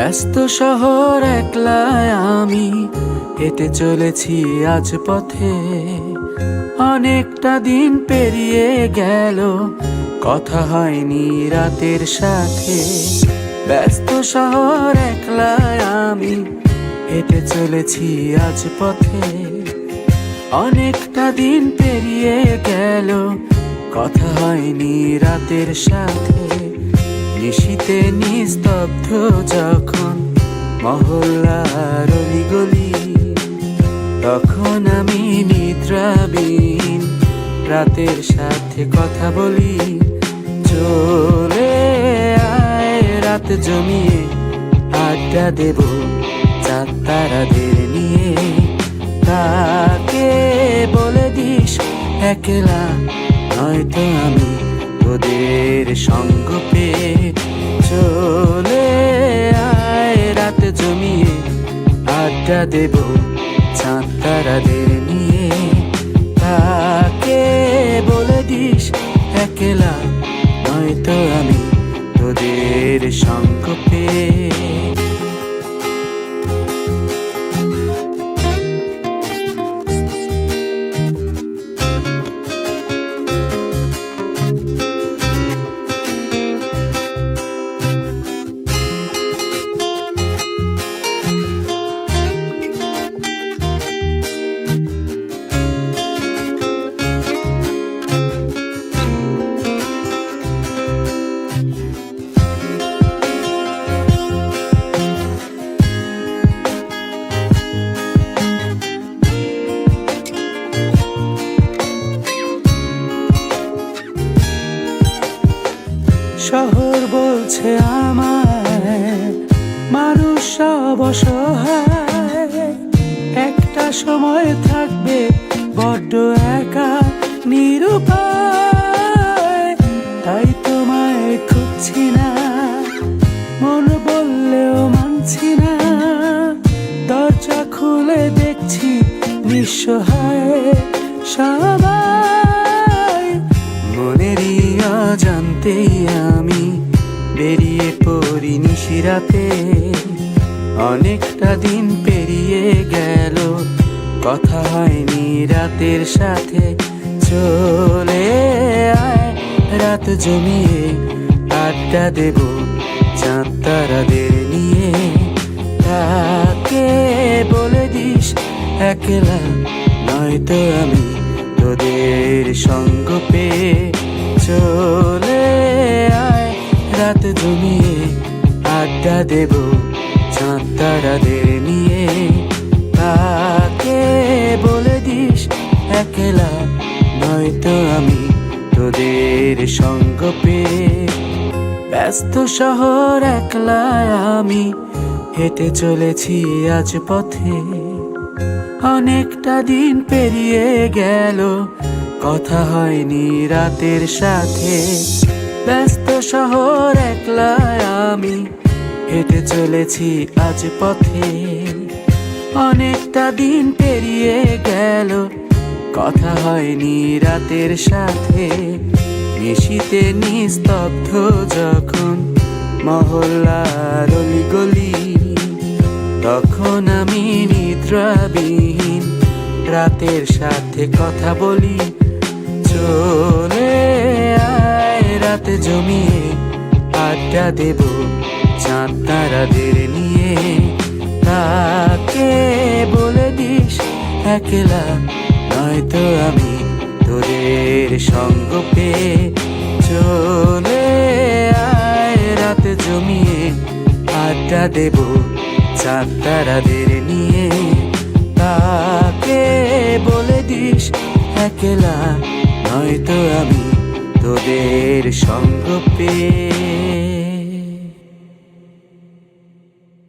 ব্যস্ত শহর একলায় আমি হেঁটে চলেছি আজ পথে। অনেকটা দিন পেরিয়ে গেল, কথা হয়নি রাতের সাথে। ব্যস্ত শহর একলায় আমি হেঁটে চলেছি আজ পথে। অনেকটা দিন পেরিয়ে গেল, কথা হয়নি রাতের সাথে। নিশীতে নিস্তব্ধ যখন মহল্লার অলিগলি, তখন আমি নিদ্রাবিহীন রাতের সাথে কথা বলি। চলে আয় রাত জমিয়ে আড্ডা দেব চাঁদ তারাদের নিয়ে। তাকে বলে দিস একলা নয়তো আমি তোদের সঙ্গ পেয়ে। চলে আয় রাত জমিয়ে আড্ডা দেব চাঁদ তারাদের নিয়ে। তাকে বলে দিস একলা নয়তো আমি তোদের সঙ্গ পেয়ে। শহর বলছে আমায় মানুষ সব অসহায়, একটা সময় থাকবে বড্ড একা নিরুপায়। তাই তোমায় খুঁজছি না, মন বললেও মানছি না। দরজা খুলে দেখছি নিঃসহায় সবাই। মনেরই অজান্তেই আমি বেরিয়ে পড়ি নিশিরাতে। অনেকটা দিন পেরিয়ে গেল, কথা হয়নি রাতের সাথে। চলে আয় রাত জমিয়ে আড্ডা দেব চাঁদ তারাদের নিয়ে। তাকে বলে দিস একলা নয়তো আমি তোদের সঙ্গ পেয়ে। চলে আয় রাত জমিয়ে আড্ডা দেব চাঁদ তারাদের নিয়ে। তাকে বলে দিস একলা নয়তো আমি তোদের সঙ্গ পেয়ে। ব্যস্ত শহর একলায় আমি হেঁটে চলেছি আজ পথে। অনেকটা দিন পেরিয়ে গেল, কথা হয়নি রাতের সাথে। ব্যস্ত শহর একলায় আমি হেঁটে চলেছি আজ পথে। অনেকটা দিন পেরিয়ে গেল, কথা হয়নি রাতের সাথে। নিশীতে নিস্তব্ধ যখন মহল্লার অলিগলি, তখন আমি নিদ্রাবিহীন রাতের সাথে কথা বলি। চলে আয় রাত জমিয়ে আড্ডা দেব চাঁদ তারাদের নিয়ে। তাকে বলে দিস একলা নয়তো আমি তোদের সঙ্গ পেয়ে। চলে আয় রাত জমিয়ে আড্ডা দেব চাঁদ তারাদের নিয়ে। তাকে বলে দিস একলা নয়তো আমি তোদের সঙ্গ পেয়ে।